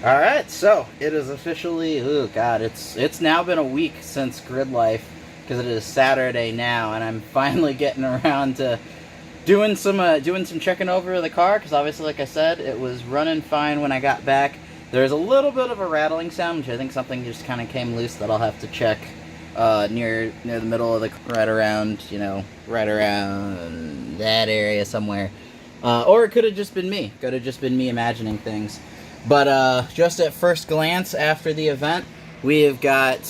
All right, so it is officially, oh god, it's now been a week since Gridlife, because it is Saturday now, and I'm finally getting around to doing some checking over the car, because obviously, like I said, it was running fine when I got back. There's a little bit of a rattling sound, which I think something just kind of came loose that I'll have to check near the middle of the, right around that area somewhere. Or it could have just been me. Could have just been me imagining things. But just at first glance after the event, we have got,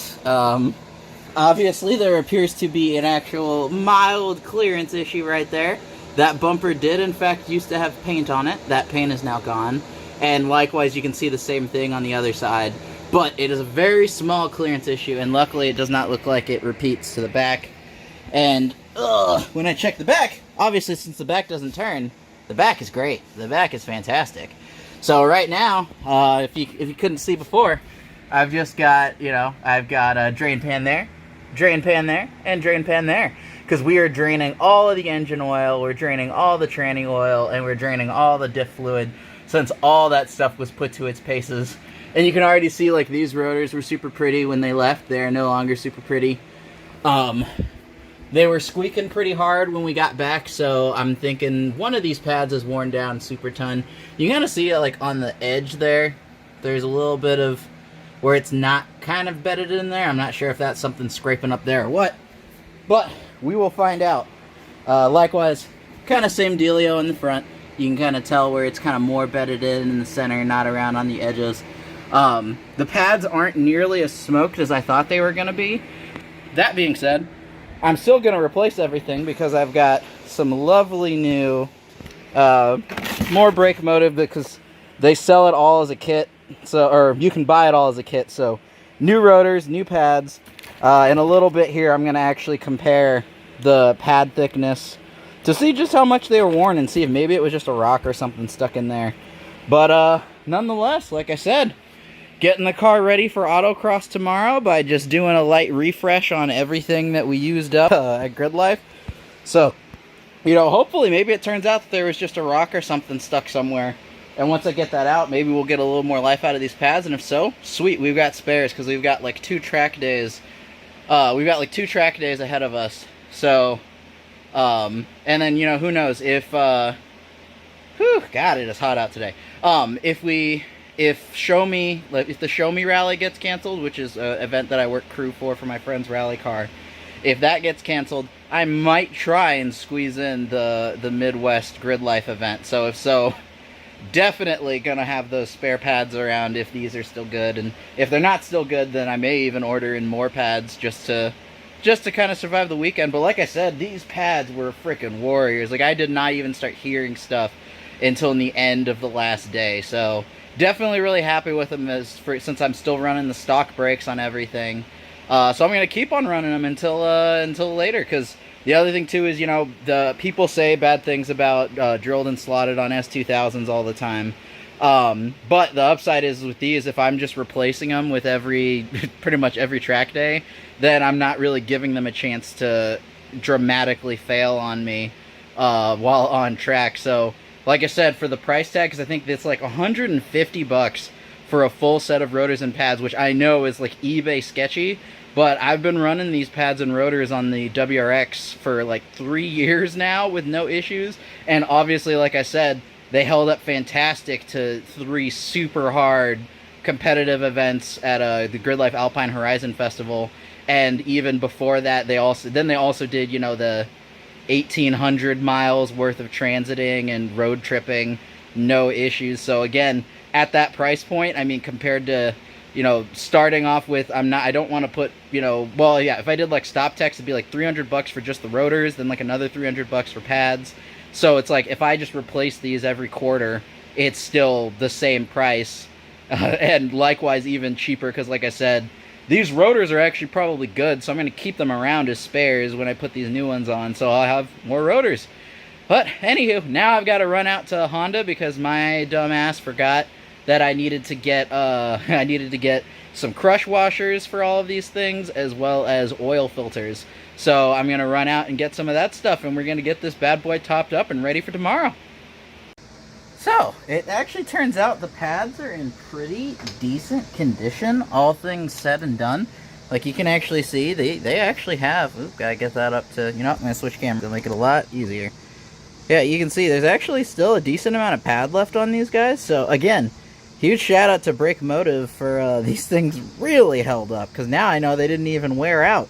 obviously there appears to be an actual mild clearance issue right there. That bumper did in fact used to have paint on it. That paint is now gone. And likewise you can see the same thing on the other side. But it is a very small clearance issue, and luckily it does not look like it repeats to the back. And when I check the back, obviously since the back doesn't turn, the back is great. The back is fantastic. So right now, if you couldn't see before, I've just got, I've got a drain pan there, and drain pan there. Because we are draining all of the engine oil, we're draining all the tranny oil, and we're draining all the diff fluid, since all that stuff was put to its paces. And you can already see, like, these rotors were super pretty when they left. They're no longer super pretty. They were squeaking pretty hard when we got back, so I'm thinking one of these pads is worn down super ton. You kind of see it, like, on the edge there. There's a little bit of where it's not kind of bedded in there. I'm not sure if that's something scraping up there or what, but we will find out. Likewise, kind of same dealio in the front. You can kind of tell where it's kind of more bedded in the center, not around on the edges. The pads aren't nearly as smoked as I thought they were going to be. That being said, I'm still going to replace everything because I've got some lovely new, more brake motive, because they sell it all as a kit, so, or you can buy it all as a kit. So new rotors, new pads. In a little bit here, I'm going to actually compare the pad thickness to see just how much they were worn and see if maybe it was just a rock or something stuck in there. But nonetheless, like I said, getting the car ready for autocross tomorrow by just doing a light refresh on everything that we used up at Gridlife. So, hopefully maybe it turns out that there was just a rock or something stuck somewhere. And once I get that out, maybe we'll get a little more life out of these pads. And if so, sweet, we've got spares, because we've got like 2 track days. We've got like 2 track days ahead of us. So, and then, who knows if, God, it is hot out today. If the Show Me rally gets canceled, which is an event that I work crew for my friend's rally car, if that gets canceled, I might try and squeeze in the Midwest Gridlife event. So if so, definitely gonna have those spare pads around if these are still good, and if they're not still good, then I may even order in more pads just to kind of survive the weekend. But like I said, these pads were freaking warriors. Like, I did not even start hearing stuff until the end of the last day. So definitely really happy with them since I'm still running the stock brakes on everything. So I'm going to keep on running them until later, because the other thing too is, the people say bad things about drilled and slotted on S2000s all the time. But the upside is with these, if I'm just replacing them with pretty much every track day, then I'm not really giving them a chance to dramatically fail on me while on track. So like I said, for the price tag, because I think it's like $150 for a full set of rotors and pads, which I know is like eBay sketchy, but I've been running these pads and rotors on the WRX for like 3 years now with no issues. And obviously, like I said, they held up fantastic to 3 super hard competitive events at the Gridlife Alpine Horizon Festival. And even before that, they also did, the 1,800 miles worth of transiting and road tripping, no issues. So again, at that price point, I mean, compared to, starting off with, I don't want to put, well, yeah, if I did like stop techs, it'd be like $300 for just the rotors, then like another $300 for pads. So it's like, if I just replace these every quarter, it's still the same price, and likewise even cheaper, because like I said, these rotors are actually probably good, so I'm going to keep them around as spares when I put these new ones on, so I'll have more rotors. But anywho, now I've got to run out to Honda because my dumbass forgot that I needed to get some crush washers for all of these things, as well as oil filters. So I'm going to run out and get some of that stuff, and we're going to get this bad boy topped up and ready for tomorrow. So, So, it actually turns out the pads are in pretty decent condition, all things said and done. Like, you can actually see, they actually have, oop, gotta get that up to, you know, I'm gonna switch cameras to make it a lot easier. Yeah, you can see there's actually still a decent amount of pad left on these guys. So, again, huge shout out to Brake Motive for these things really held up, because now I know they didn't even wear out.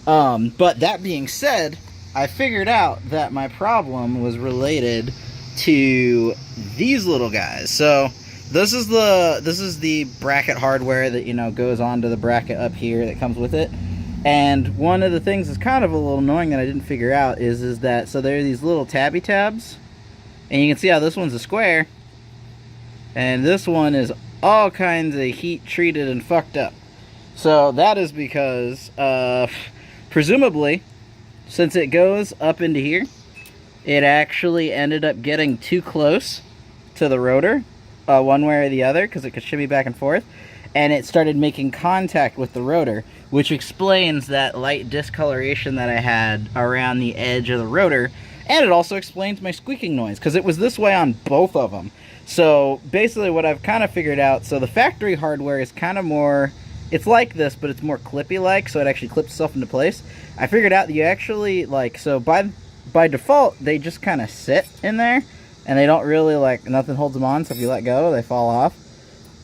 But that being said, I figured out that my problem was related to these little guys. So this is the bracket hardware that, you know, goes onto the bracket up here that comes with it. And one of the things that's kind of a little annoying that I didn't figure out is that, so there are these little tabby tabs, and you can see how this one's a square, and this one is all kinds of heat treated and fucked up. So that is because, presumably, since it goes up into here, it actually ended up getting too close to the rotor, one way or the other, because it could shimmy back and forth, and it started making contact with the rotor, which explains that light discoloration that I had around the edge of the rotor, and it also explains my squeaking noise, because it was this way on both of them. So basically what I've kind of figured out, so the factory hardware is kind of more, it's like this, but it's more clippy-like, so it actually clips itself into place. I figured out that you actually, like, so by default, they just kind of sit in there, and they don't really, like, nothing holds them on, so if you let go, they fall off.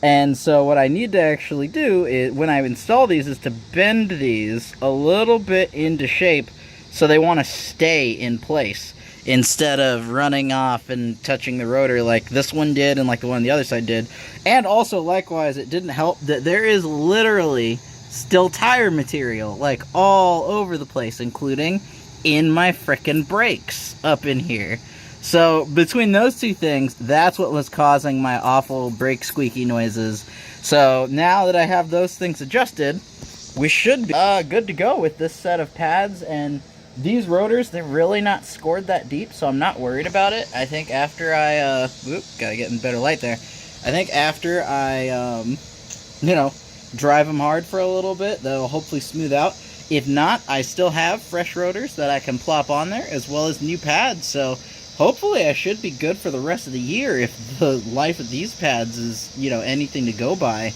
And so what I need to actually do is, when I install these, is to bend these a little bit into shape so they want to stay in place, instead of running off and touching the rotor like this one did and like the one on the other side did. And also, likewise, it didn't help that there is literally still tire material, like, all over the place, including in my frickin' brakes up in here. So, between those two things, that's what was causing my awful brake squeaky noises. So, now that I have those things adjusted, we should be good to go with this set of pads. And these rotors, they're really not scored that deep, so I'm not worried about it. I think after I, gotta get in better light there. I think after I, you know, drive them hard for a little bit, they'll hopefully smooth out. If not, I still have fresh rotors that I can plop on there, as well as new pads, so hopefully I should be good for the rest of the year if the life of these pads is, you know, anything to go by.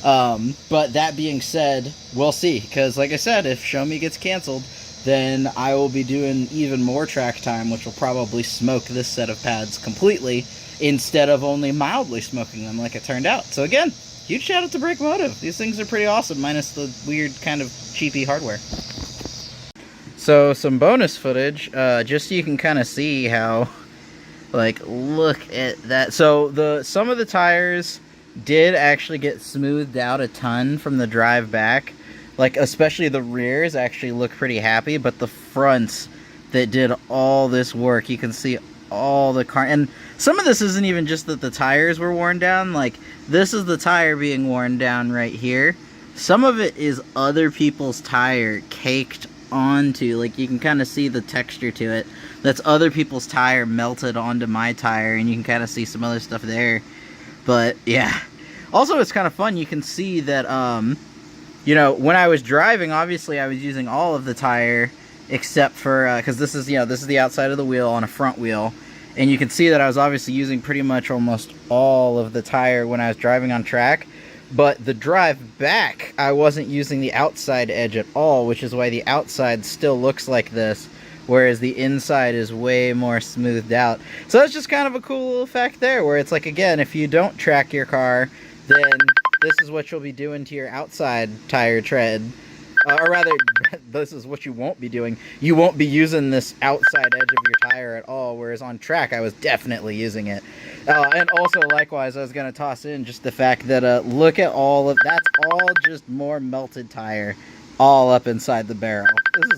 But that being said, we'll see, because like I said, if Show Me gets canceled, then I will be doing even more track time, which will probably smoke this set of pads completely, instead of only mildly smoking them like it turned out. So again, huge shout out to Brake Motive. These things are pretty awesome, minus the weird kind of cheapy hardware. So some bonus footage, just so you can kind of see how, like, look at that. So some of the tires did actually get smoothed out a ton from the drive back. Like, especially the rears actually look pretty happy, but the fronts that did all this work, you can see all the car. And some of this isn't even just that the tires were worn down. Like, this is the tire being worn down right here. Some of it is other people's tire caked onto, like, you can kind of see the texture to it. That's other people's tire melted onto my tire, and you can kind of see some other stuff there. But yeah, also it's kind of fun. You can see that you know, when I was driving, obviously I was using all of the tire except for because this is, you know, this is the outside of the wheel on a front wheel, and you can see that I was obviously using pretty much almost all of the tire when I was driving on track. But the drive back, I wasn't using the outside edge at all, which is why the outside still looks like this, whereas the inside is way more smoothed out. So that's just kind of a cool little fact there, where it's like, again, if you don't track your car, then this is what you'll be doing to your outside tire tread. Or rather, this is what you won't be doing. You won't be using this outside edge of your tire at all, whereas on track, I was definitely using it. And also, likewise, I was going to toss in just the fact that, look at all of, that's all just more melted tire all up inside the barrel. This is